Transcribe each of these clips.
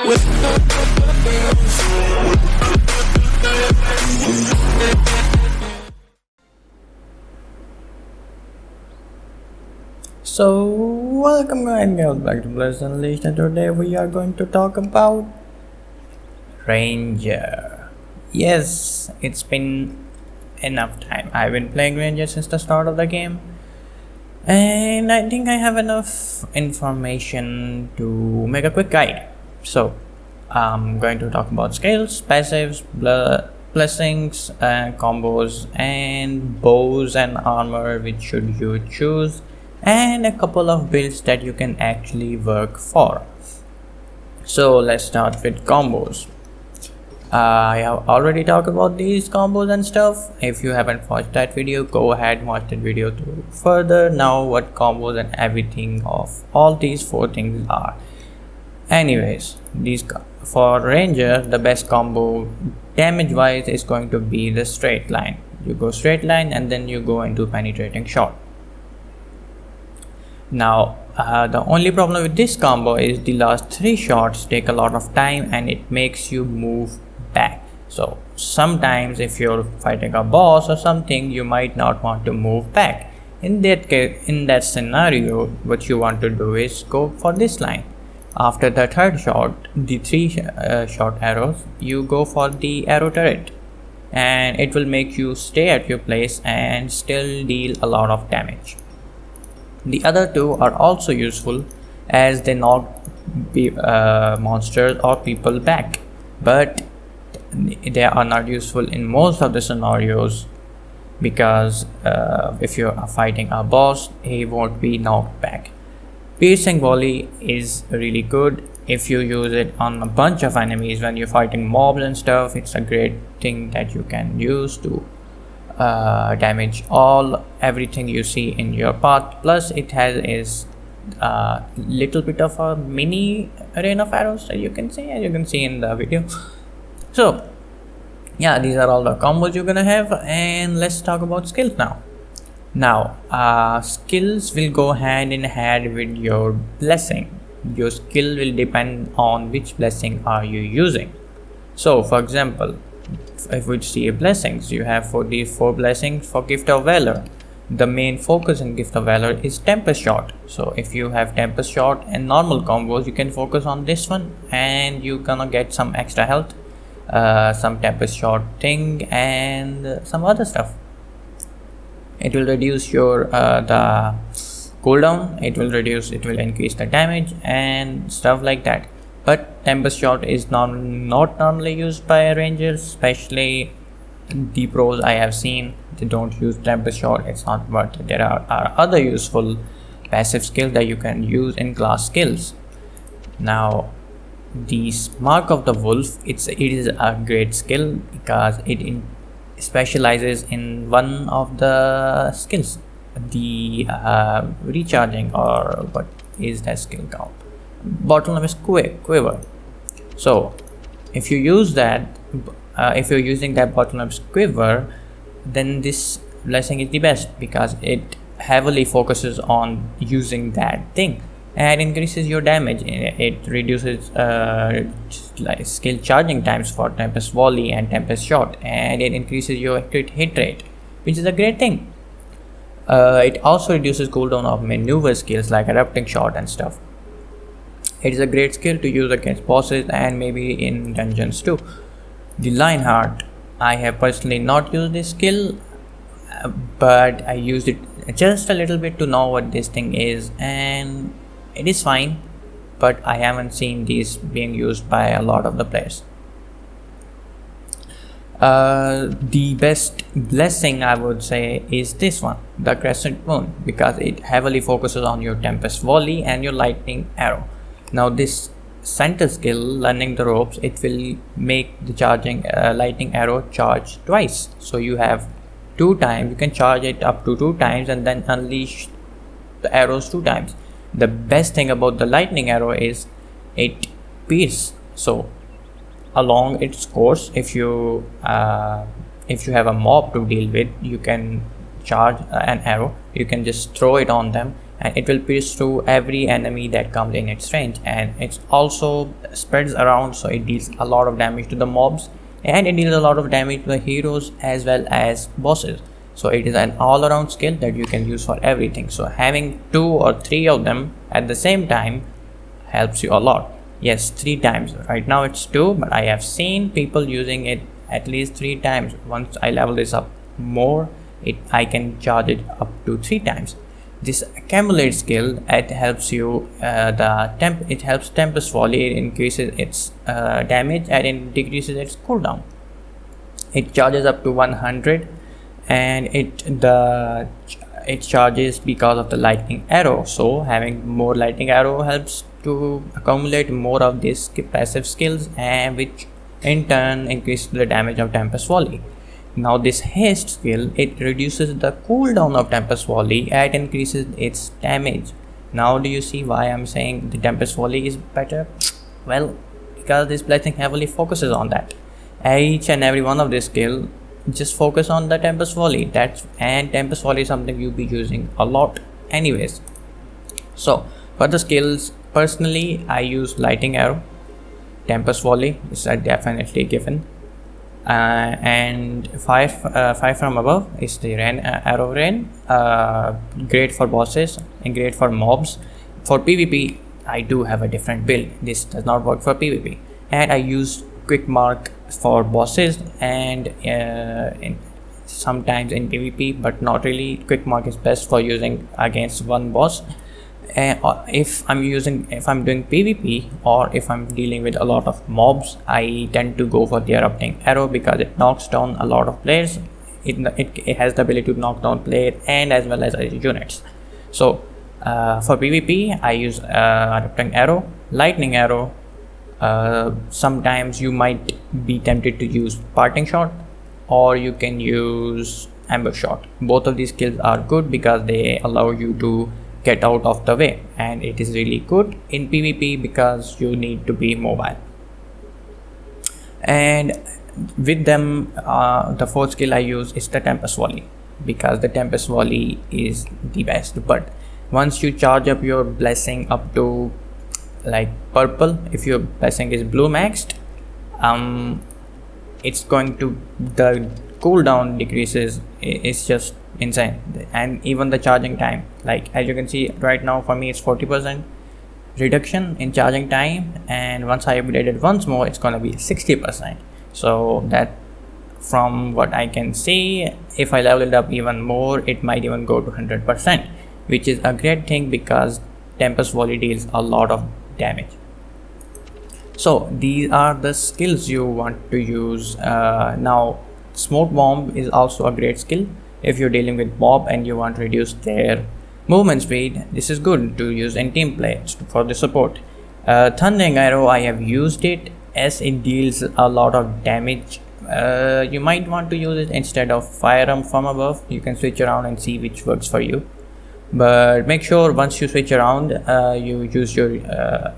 So, welcome guys and girls back to Bless Unleashed, and today we are going to talk about Ranger. Yes, it's been enough time. I've been playing Ranger since the start of the game, and I think I have enough information to make a quick guide. So, I'm going to talk about skills, passives, blessings, combos, and bows and armor which should you choose, and a couple of builds that you can actually work for. So let's start with combos. I have already talked about these combos and stuff. If you haven't watched that video, go ahead and watch that video to further know what combos and everything of all these four things are. Anyways, for Ranger, the best combo damage wise is going to be the straight line. You go straight line and then you go into penetrating shot. Now the only problem with this combo is the last 3 shots take a lot of time and it makes you move back. So sometimes if you're fighting a boss or something, you might not want to move back. In that case, in that scenario, what you want to do is go for this line. After the 3rd shot, the 3 shot arrows, you go for the arrow turret, and it will make you stay at your place and still deal a lot of damage. The other 2 are also useful as they knock monsters or people back, but they are not useful in most of the scenarios because if you are fighting a boss, he won't be knocked back. Piercing volley is really good if you use it on a bunch of enemies. When you're fighting mobs and stuff, it's a great thing that you can use to damage everything you see in your path. Plus it has is little bit of a mini rain of arrows that you can see, as you can see in the video. So yeah, these are all the combos you're gonna have, and let's talk about skills now. Skills will go hand in hand with your blessing. Your skill will depend on which blessing are you using. So for example, if we see blessings, you have for these 4 blessings. For Gift of Valor, the main focus in Gift of Valor is Tempest Shot. So if you have Tempest Shot and normal combos, you can focus on this one and you're gonna get some extra health, some Tempest Shot thing, and some other stuff. It will reduce your the cooldown, it will increase the damage and stuff like that. But Tempest Shot is not normally used by rangers, especially the pros I have seen. They don't use Tempest Shot. It's not worth it. There are other useful passive skills that you can use in class skills. Now, the Mark of the Wolf, it is a great skill because it specializes in one of the skills, the recharging, or what is that skill called? Bottlenose quiver. So if you use that, if you're using that bottlenose quiver, then this blessing is the best because it heavily focuses on using that thing and increases your damage. It reduces skill charging times for Tempest Volley and Tempest Shot, and it increases your crit hit rate, which is a great thing. It also reduces cooldown of maneuver skills like Erupting Shot and stuff. It is a great skill to use against bosses and maybe in dungeons too. The Lionheart, I have personally not used this skill, but I used it just a little bit to know what this thing is, and it is fine, but I haven't seen these being used by a lot of the players. The best blessing I would say is this one, the Crescent Moon, because it heavily focuses on your Tempest Volley and your Lightning Arrow. Now this center skill, learning the ropes, it will make the charging lightning arrow charge twice. So you have 2 times, you can charge it up to 2 times and then unleash the arrows 2 times. The best thing about the lightning arrow is it pierces. So along its course, if you have a mob to deal with, you can charge an arrow, you can just throw it on them and it will pierce through every enemy that comes in its range, and it also spreads around, so it deals a lot of damage to the mobs, and it deals a lot of damage to the heroes as well as bosses. So it is an all-around skill that you can use for everything. So having 2 or 3 of them at the same time helps you a lot. Yes, 3 times. Right now it's 2, but I have seen people using it at least 3 times. Once I level this up more, I can charge it up to 3 times. This accumulate skill, it helps you it helps Tempest Volley. It increases its damage and it decreases its cooldown. It charges up to 100, and it charges because of the lightning arrow. So having more lightning arrow helps to accumulate more of these passive skills, and which in turn increases the damage of Tempest Volley. Now this haste skill, it reduces the cooldown of Tempest Volley and increases its damage. Now do you see why I'm saying the Tempest Volley is better? Well, because this blessing heavily focuses on that. Each and every one of this skill just focus on the Tempest Volley. And Tempest Volley is something you'll be using a lot anyways. So for the skills, personally I use lightning arrow. Tempest Volley is definitely given, and fire from above is the arrow rain. Great for bosses and great for mobs. For PvP I do have a different build. This does not work for PvP, and I use quick mark for bosses and sometimes in PvP, but not really. Quick mark is best for using against one boss. If I'm doing PvP, or if I'm dealing with a lot of mobs, I tend to go for the erupting arrow because it knocks down a lot of players. It has the ability to knock down players and as well as units. So for PvP I use erupting arrow, lightning arrow. Sometimes you might be tempted to use parting shot, or you can use ambush shot. Both of these skills are good because they allow you to get out of the way, and it is really good in PvP because you need to be mobile. And with them, the fourth skill I use is the Tempest Volley, because the Tempest Volley is the best. But once you charge up your blessing up to like purple, if your blessing is blue maxed, it's going to, the cooldown decreases. It's just insane. And even the charging time, like as you can see right now, for me it's 40% reduction in charging time, and once I upgrade it once more, it's gonna be 60%. So that, from what I can see, if I level it up even more, it might even go to 100%, which is a great thing because Tempest Volley deals a lot of damage. So these are the skills you want to use. Now Smoke Bomb is also a great skill. If you're dealing with mob and you want to reduce their movement speed, this is good to use in team play for the support. Thundering Arrow, I have used it as it deals a lot of damage. You might want to use it instead of Fire from above. You can switch around and see which works for you, but make sure once you switch around, you use your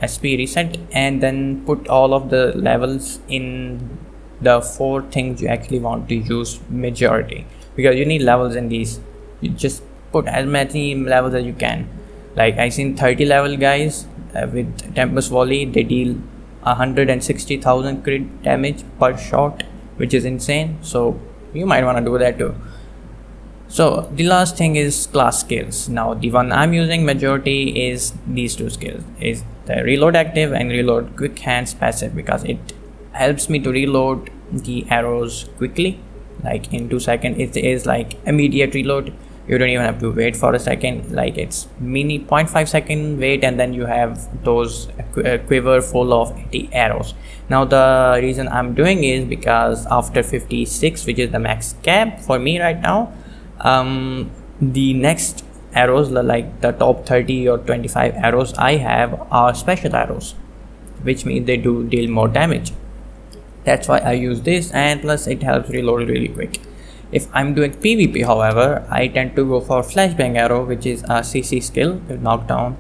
SP reset and then put all of the levels in the 4 things you actually want to use majority, because you need levels in these. You just put as many levels as you can. Like I seen 30 level guys with Tempest Volley, they deal 160,000 crit damage per shot, which is insane. So you might want to do that too. So the last thing is class skills. Now the one I'm using majority is these 2 skills, is the reload active and reload quick hands passive, because it helps me to reload the arrows quickly, like in 2 seconds. It is like immediate reload. You don't even have to wait for a second, like it's mini 0.5 second wait, and then you have those quiver full of 80 arrows. Now the reason I'm doing is because after 56, which is the max cap for me right now, the next arrows, like the top 30 or 25 arrows I have, are special arrows, which means they do deal more damage. That's why I use this, and plus it helps reload really quick. If I'm doing PvP, however, I tend to go for Flashbang Arrow, which is a CC skill with knockdown,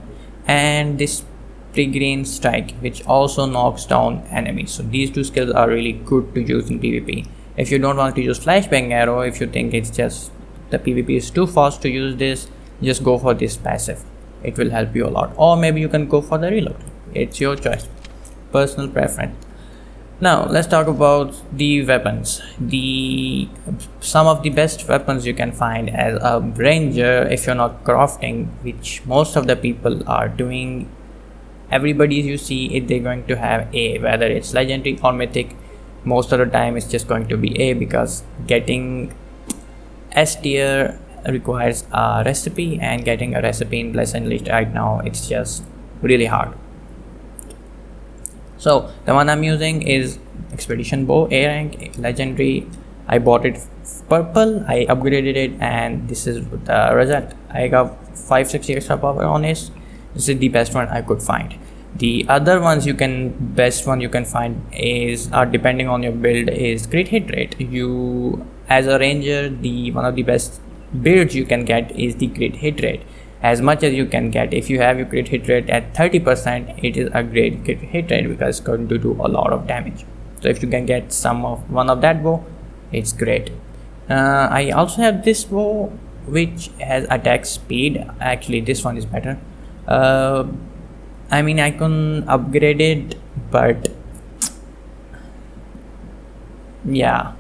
and this Pre-Green Strike, which also knocks down enemies. So these 2 skills are really good to use in PvP. If you don't want to use Flashbang Arrow, if you think it's just the PvP is too fast to use this, just go for this passive. it will help you a lot. Or maybe you can go for the reload. It's your choice, personal preference. Now let's talk about the weapons. Some of the best weapons you can find as a ranger if you're not crafting, which most of the people are doing. Everybody you see it, they're going to have A, whether it's legendary or mythic. Most of the time it's just going to be A, because getting S tier requires a recipe, and getting a recipe in Bless Unleashed right now, it's just really hard. So the one I'm using is Expedition Bow, A rank, legendary. I bought it purple, I upgraded it, and this is the result. I got 560 extra power on it. This is the best one I could find. The other ones best one you can find is, depending on your build, is crit hit rate. You as a ranger, one of the best builds you can get is the crit hit rate. As much as you can get. If you have your crit hit rate at 30%, it is a great crit hit rate because it's going to do a lot of damage. So if you can get one of that bow, it's great. I also have this bow which has attack speed. Actually this one is better. I mean, I can upgrade it, but yeah,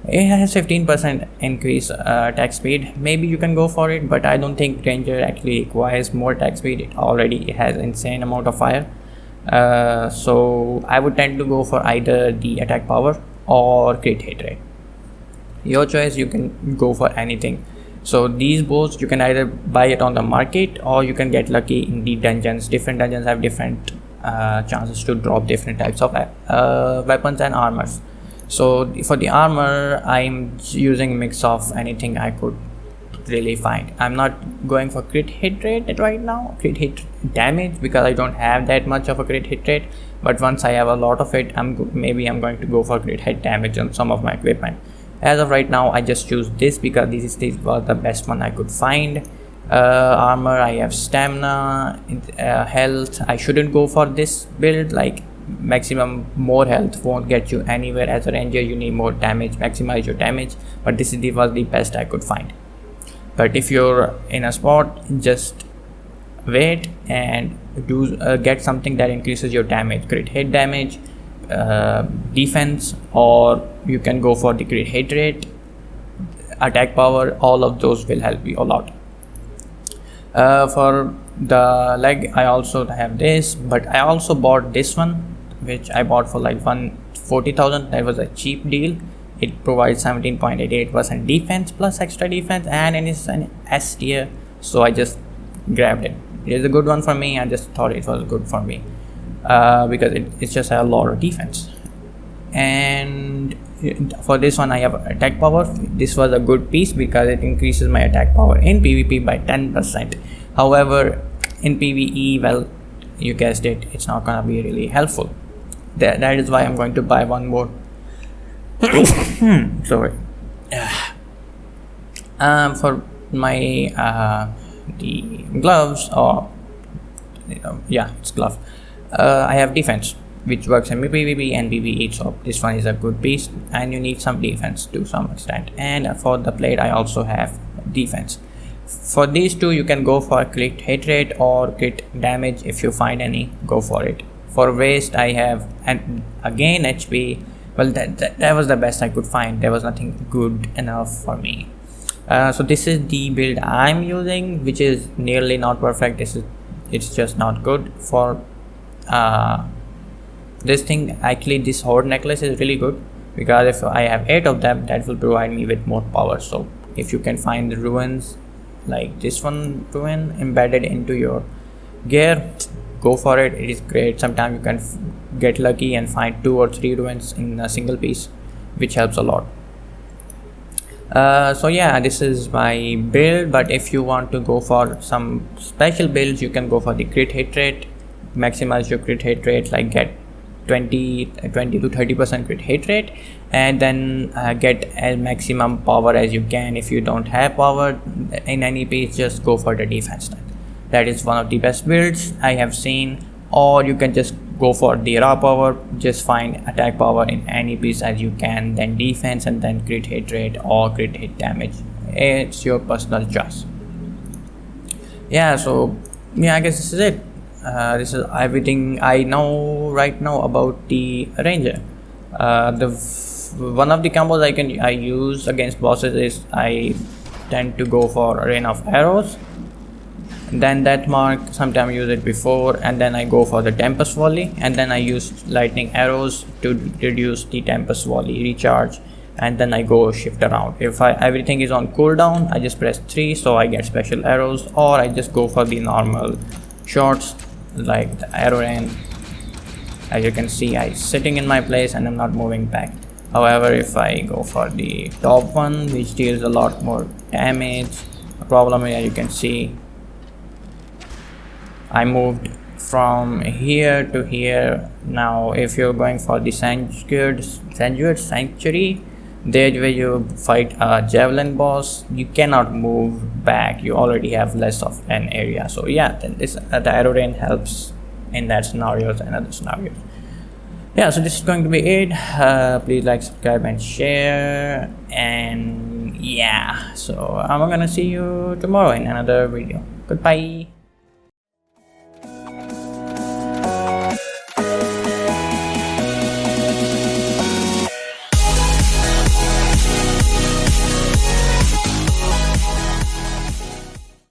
it has 15% increase attack speed. Maybe you can go for it, but I don't think ranger actually requires more attack speed. It already has insane amount of fire. So I would tend to go for either the attack power or crit hit rate. Your choice, you can go for anything. So these bows you can either buy it on the market, or you can get lucky in the dungeons. Different dungeons have different chances to drop different types of weapons and armors. So for the armor, I'm using a mix of anything I could really find. I'm not going for crit hit rate right now, crit hit damage, because I don't have that much of a crit hit rate. But once I have a lot of it, maybe I'm going to go for crit hit damage on some of my equipment. As of right now, I just choose this because this was the best one I could find. Armor, I have stamina, health. I shouldn't go for this build. Like, maximum more health won't get you anywhere. As a ranger, you need more damage, maximize your damage, but this was the best I could find. But if you're in a spot, just wait and get something that increases your damage, crit hit damage, defense, or you can go for the crit hit rate, attack power. All of those will help you a lot. For the leg, I also have this, but I also bought this one, which I bought for like 140,000. That was a cheap deal. It provides 17.88% defense plus extra defense, and it is an S tier, so I just grabbed it. It is a good one for me. I just thought it was good for me because it's just a lot of defense. And for this one, I have attack power. This was a good piece because it increases my attack power in PvP by 10%. However, in PvE, well, you guessed it, it's not gonna be really helpful. That is why I'm going to buy one more. Sorry. For my the gloves, or it's glove. I have defense, which works in PvP and PvE, so this one is a good piece, and you need some defense to some extent. And for the plate, I also have defense. For these two, you can go for crit hit rate or crit damage. If you find any, go for it. For waist, I have, and again HP. Well, that was the best I could find. There was nothing good enough for me. So this is the build I'm using, which is nearly not perfect. It's just not good for this thing. Actually, this horde necklace is really good because if I have 8 of them, that will provide me with more power. So if you can find the ruins like this one ruin embedded into your gear, go for it. It is great. Sometimes you can get lucky and find 2 or 3 ruins in a single piece, which helps a lot. So yeah, this is my build. But if you want to go for some special builds, you can go for the crit hit rate. Maximize your crit hit rate, like get 20 to 30% crit hit rate, and then get as maximum power as you can. If you don't have power in any piece, just go for the defense. That is one of the best builds I have seen. Or you can just go for the raw power, just find attack power in any piece as you can, then defense, and then crit hit rate or crit hit damage. It's your personal choice. yeah, so yeah, I guess this is it. This is everything I know right now about the ranger. One of the combos I use against bosses is I tend to go for a rain of arrows, then that mark, sometimes use it before, and then I go for the tempest volley, and then I use lightning arrows to reduce the tempest volley recharge, and then I go shift around. If everything is on cooldown, I just press 3 so I get special arrows, or I just go for the normal shots like the arrow rain. As you can see, I sitting in my place and I'm not moving back. However, if I go for the top one, which deals a lot more damage, the problem is, as you can see, I moved from here to here. Now if you're going for the sanctuary, there where you fight a javelin boss, you cannot move back, you already have less of an area. So yeah, then this the arrow rain helps in that scenarios and other scenarios. Yeah, so this is going to be it. Please like, subscribe and share, and yeah, so I'm gonna see you tomorrow in another video. Goodbye.